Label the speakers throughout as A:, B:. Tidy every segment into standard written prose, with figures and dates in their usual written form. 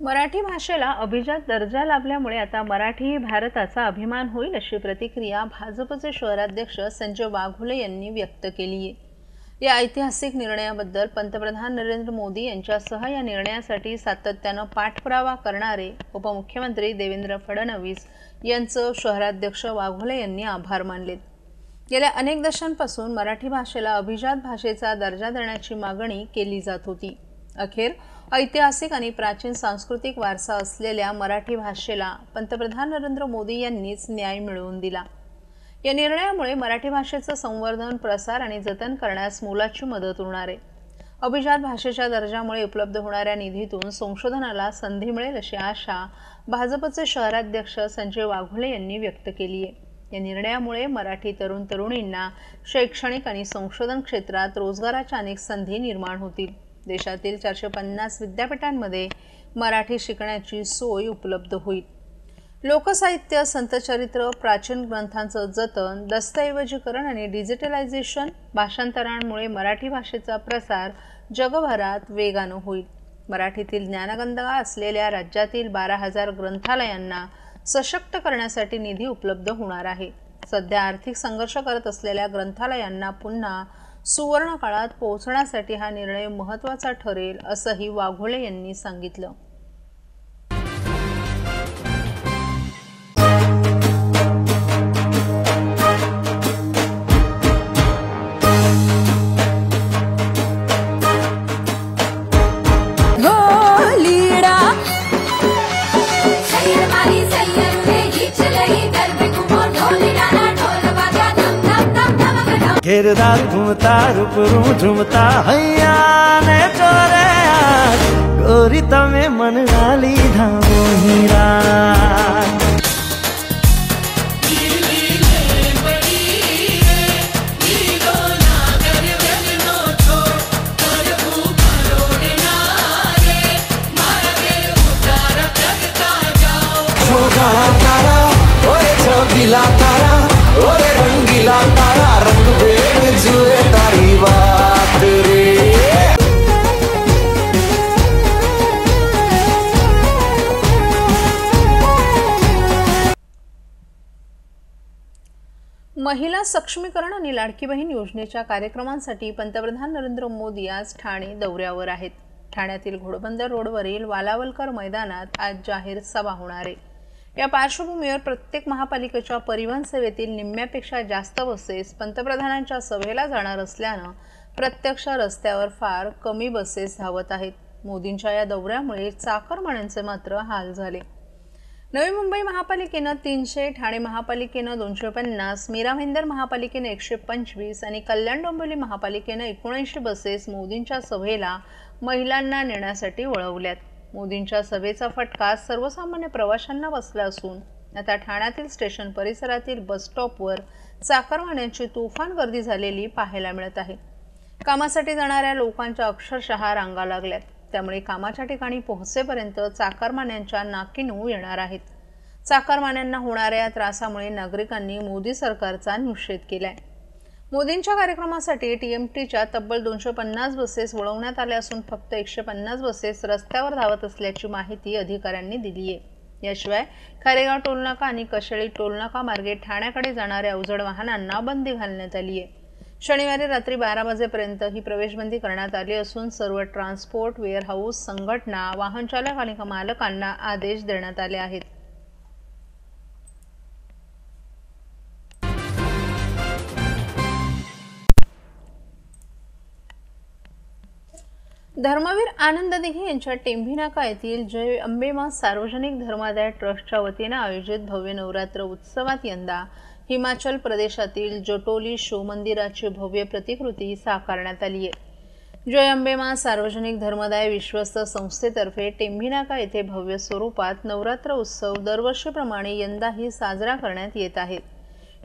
A: मराठी भाषेला अभिजात दर्जा लाभल्यामुळे आता मराठी ही भारताचा अभिमान होईल अशी प्रतिक्रिया भाजपचे शहराध्यक्ष संजय वाघोले यांनी व्यक्त केली आहे। या ऐतिहासिक निर्णयाबद्दल पंतप्रधान नरेंद्र मोदी यांच्यासह या निर्णयासाठी सातत्याने पाठपुरावा करणारे उपमुख्यमंत्री देवेंद्र फडणवीस यांचं शहराध्यक्ष वाघोले यांनी आभार मानलेत। गेल्या अनेक दशकांपासून मराठी भाषेला अभिजात भाषेचा दर्जा देण्याची मागणी केली जात होती। अखेर ऐतिहासिक आणि प्राचीन सांस्कृतिक वारसा असलेल्या मराठी भाषेला पंतप्रधान नरेंद्र मोदी यांनीच न्याय मिळवून दिला। या निर्णयामुळे मराठी भाषेचं संवर्धन, प्रसार आणि जतन करण्यास मोलाची मदत होणार आहे। अभिजात भाषेच्या दर्जामुळे उपलब्ध होणाऱ्या निधीतून संशोधनाला संधी मिळेल अशी आशा भाजपचे शहराध्यक्ष संजय वाघोले यांनी व्यक्त केली आहे। या निर्णयामुळे मराठी तरुण-तरुणींना शैक्षणिक आणि संशोधन क्षेत्रात रोजगाराच्या अनेक संधी निर्माण होतील। देशातील 450 विद्यापीठांमध्ये मराठी शिकण्याची सोय उपलब्ध होईल। लोकसाहित्य, संतचरित्र, प्राचीन ग्रंथांचं जतन, दस्तऐवजीकरण आणि डिजिटलायझेशन, भाषांतरांमुळे मराठी भाषेचा प्रसार जगभरात वेगानं होईल। मराठीतील ज्ञानगंगा असलेल्या राज्यातील 12,000 ग्रंथालयांना सशक्त करण्यासाठी निधी उपलब्ध होणार आहे। सध्या आर्थिक संघर्ष करत असलेल्या ग्रंथालयांना पुन्हा सुवर्ण काळात पोहोचण्यासाठी हा निर्णय महत्त्वाचा ठरेल असंही वाघोले यांनी सांगितलं।
B: घेरदार घूमता रूपरू झूमता हैया ने चोरे गोरी तमे मन गाली धामो हीरा तारा ओए छबीला तारा ओरे रंगीला तारा रंग बेग जुए तारी बात रे।
A: महिला सक्षमीकरण आणि लाडकी बहीण योजनेच्या कार्यक्रमांसाठी पंतप्रधान नरेंद्र मोदी आज ठाणे दौऱ्यावर आहेत। ठाण्यातील घोडबंदर रोडवरील वालावलकर मैदानात आज जाहीर सभा होणार आहे। या पार्श्वभूमीवर प्रत्येक महापालिकेच्या परिवहन सेवेतील निम्म्यापेक्षा जास्त बसेस पंतप्रधानांच्या सभेला जाणार असल्यानं प्रत्यक्ष रस्त्यावर फार कमी बसेस धावत आहेत। मोदींच्या या दौऱ्यामुळे चाकरमान्यांचे मात्र हाल झाले। नवी मुंबई महापालिकेनं 300, ठाणे महापालिकेनं 250, मीरा भाईंदर महापालिकेनं 125 आणि कल्याण डोंबिवली महापालिकेनं 79 बसेस मोदींच्या सभेला महिलांना नेण्यासाठी वळवल्यात। मोदींच्या सभेचा फटका सर्वसामान्य प्रवाशांना बसला असून आता ठाण्यातील स्टेशन परिसरातील बस स्टॉपवर चाकरमान्यांची तुफान गर्दी झालेली पाहायला मिळत आहे। कामासाठी जाणाऱ्या लोकांच्या अक्षरशः रांगा लागल्यात, त्यामुळे कामाच्या ठिकाणी पोहोचेपर्यंत चाकरमान्यांच्या नाकीनऊ येणार आहेत। चाकरमान्यांना होणाऱ्या त्रासामुळे नागरिकांनी मोदी सरकारचा निषेध केलाय। मोदींच्या कार्यक्रमासाठी टीएमटीच्या तब्बल 250 बसेस वळवण्यात आल्या असून फक्त 150 बसेस रस्त्यावर धावत असल्याची माहिती अधिकाऱ्यांनी दिली आहे। याशिवाय खारेगाव टोलनाका आणि कशेळी टोलनाका मार्गे ठाण्याकडे जाणाऱ्या अवजड वाहनांना बंदी घालण्यात आली आहे। शनिवारी रात्री 12 वाजेपर्यंत ही प्रवेशबंदी करण्यात आली असून सर्व ट्रान्सपोर्ट, वेअरहाऊस संघटना, वाहन चालक आणि मालकांना आदेश देण्यात आले आहेत। धर्मवीर आनंद दिघे यांच्या टेंभीनाका येथील जय अंबे माँ सार्वजनिक धर्मादाय ट्रस्टच्या वतीने आयोजित भव्य नवरात्र उत्सवात यंदा हिमाचल प्रदेशातील जटोली शिवमंदिराची भव्य प्रतिकृती साकारण्यात आली आहे। जय अंबे माँ सार्वजनिक धर्मादाय विश्वस्त संस्थेतर्फे टेंभीनाका येथे भव्य स्वरूपात नवरात्र उत्सव दरवर्षीप्रमाणे यंदाही साजरा करण्यात येत आहे।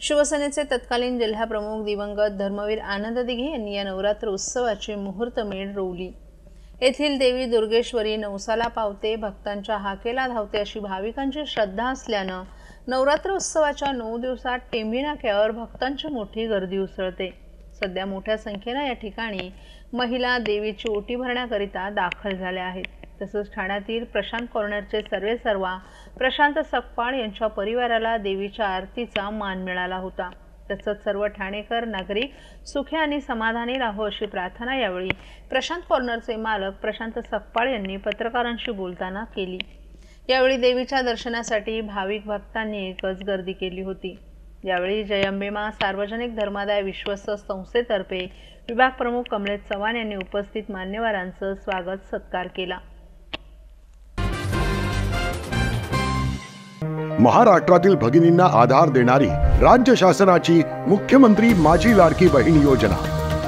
A: शिवसेनेचे तत्कालीन जिल्हाप्रमुख दिवंगत धर्मवीर आनंद दिघे यांनी या नवरात्र उत्सवाची मुहूर्तमेढ रोवली। येथील देवी दुर्गेश्वरी नवसाला पावते, भक्तांच्या हाकेला धावते अशी भाविकांची श्रद्धा असल्यानं नवरात्र उत्सवाच्या 9 दिवसात टेंभीनाक्यावर भक्तांची मोठी गर्दी उसळते। सध्या मोठ्या संख्येने या ठिकाणी महिला देवीची ओटी भरण्याकरिता दाखल झाल्या आहेत। तसंच ठाण्यातील प्रशांत कॉर्नरचे सर्वेसर्वा प्रशांत सकपाळ यांच्या परिवाराला देवीच्या आरतीचा मान मिळाला होता। तसंच सर्व ठाणेकर नागरिक सुखी आणि समाधानी राहो अशी प्रार्थना यावेळी प्रशांत कॉर्नरचे मालक प्रशांत सकपाळ यांनी पत्रकारांशी बोलताना केली। यावेळी देवीच्या दर्शनासाठी भाविक भक्तांनी एकच गर्दी केली होती। यावेळी जय अंबे मां सार्वजनिक धर्मादाय विश्वस्त संस्थेतर्फे विभाग प्रमुख कमलेश चव्हाण यांनी उपस्थित मान्यवरांचं स्वागत सत्कार केला।
C: महाराष्ट्रातील भगिनींना आधार देणारी राज्य शासनाची मुख्यमंत्री माझी लाडकी बहीण योजना।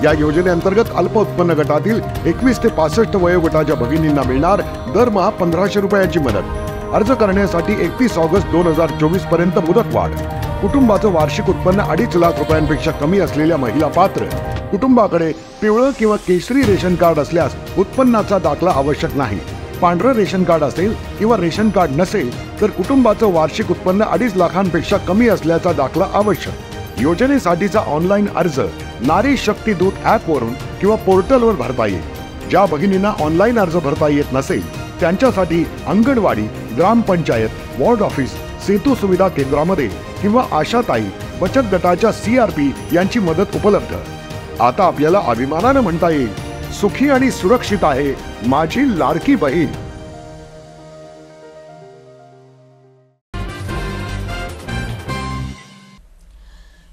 C: या योजनेअंतर्गत अल्प उत्पन्न गटातील 21 ते 65 वयोगटाच्या भगिनींना मिळणार दरमहा 1500 रुपयांची मदत। अर्ज करण्यासाठी 31 ऑगस्ट 2024 पर्यंत मुदतवाढ। कुटुंबाचं वार्षिक उत्पन्न 2.5 लाख रुपयांपेक्षा कमी असलेल्या महिला पात्र। कुटुंबाकडे पिवळं किंवा केशरी रेशन कार्ड असल्यास उत्पन्नाचा दाखला आवश्यक नाही। पांढरं रेशन कार्ड असेल किंवा रेशन कार्ड नसेल तर कुटुंबाचं वार्षिक उत्पन्न 2.5 लाखांपेक्षा कमी असल्याचा दाखला आवश्यक। योजनेसाठीचा ऑनलाईन अर्ज नारी शक्ती दूत ॲप वरून किंवा पोर्टलवर भरता येईल। ज्या भगिनींना ऑनलाईन अर्ज भरता येत नसेल त्यांच्यासाठी अंगणवाडी, ग्रामपंचायत, वॉर्ड ऑफिस, सेतू सुविधा केंद्रामध्ये किंवा आशाताई बचत गटाच्या CRP यांची मदत उपलब्ध। आता आपल्याला अभिमानाने म्हणता येईल, सुखी आणि सुरक्षित आहे माझी लाडकी बहीण।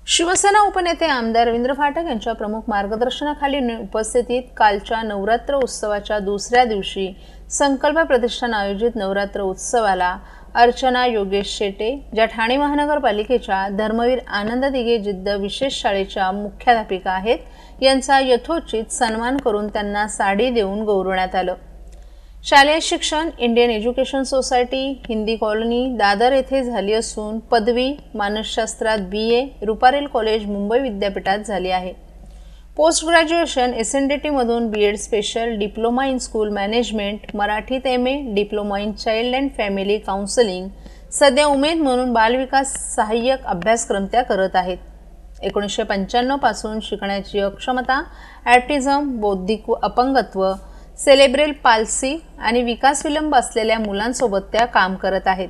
A: शिवसेना उपनेते आमदार रवींद्र फाटक यांच्या प्रमुख मार्गदर्शनाखाली उपस्थितीत कालच्या नवरात्र उत्सवाच्या दुसऱ्या दिवशी संकल्प प्रतिष्ठान आयोजित नवरात्र उत्सवाला अर्चना योगेश शेटे, ज्या ठाणे महानगरपालिकेच्या धर्मवीर आनंद दिघे जिद्द विशेष शाळेच्या मुख्याध्यापिका आहेत, यांचा यथोचित सन्मान करून त्यांना साडी देऊन गौरवण्यात आलं। शालेय शिक्षण Indian education society, Hindi colony, Dadar येथे झाली असून पदवी मानसशास्त्रात BA रुपारेल कॉलेज मुंबई विद्यापीठात झाली आहे। पोस्ट ग्रॅज्युएशन SNDT मधून B.Ed special, diploma in school management, मराठीत MA, diploma in child and family counselling, सध्या उमेद म्हणून बालविकास सहाय्यक अभ्यासक्रम त्या करत आहेत। 1995 पासून शिकण्याची अक्षमता, ॲटिझम, बौद्धिक अपंगत्व, सेलेब्रेल पाल्सी आणि विकास विलंब असलेल्या मुलांसोबत त्या काम करत आहेत।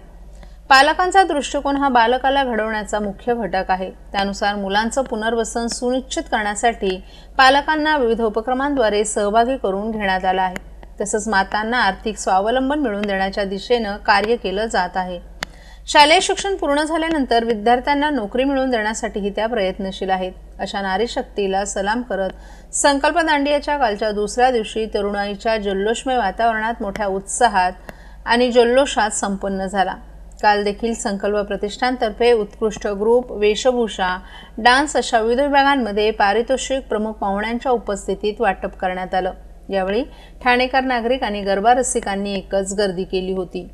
A: पालकांचा दृष्टिकोन हा बालकाला घडवण्याचा मुख्य घटक आहे। त्यानुसार मुलांचं पुनर्वसन सुनिश्चित करण्यासाठी पालकांना विविध उपक्रमांद्वारे सहभागी करून घेण्यात आला आहे। तसंच मातांना आर्थिक स्वावलंबन मिळवून देण्याच्या दिशेनं कार्य केलं जात आहे। शालेय शिक्षण पूर्ण झाल्यानंतर विद्यार्थ्यांना नोकरी मिळवून देण्यासाठीही त्या प्रयत्नशील आहेत। अशा नारी शक्तीला सलाम करत संकल्प दांडियाच्या कालच्या दुसऱ्या दिवशी तरुणाईच्या जल्लोषमय वातावरणात मोठ्या उत्साहात आणि जल्लोषात संपन्न झाला। काल देखील संकल्प प्रतिष्ठानतर्फे उत्कृष्ट ग्रुप, वेशभूषा, डान्स अशा विविध विभागांमध्ये पारितोषिक प्रमुख पाहुण्यांच्या उपस्थितीत वाटप करण्यात आलं। यावेळी ठाणेकर नागरिक आणि गरबा रसिकांनी एकच गर्दी केली होती।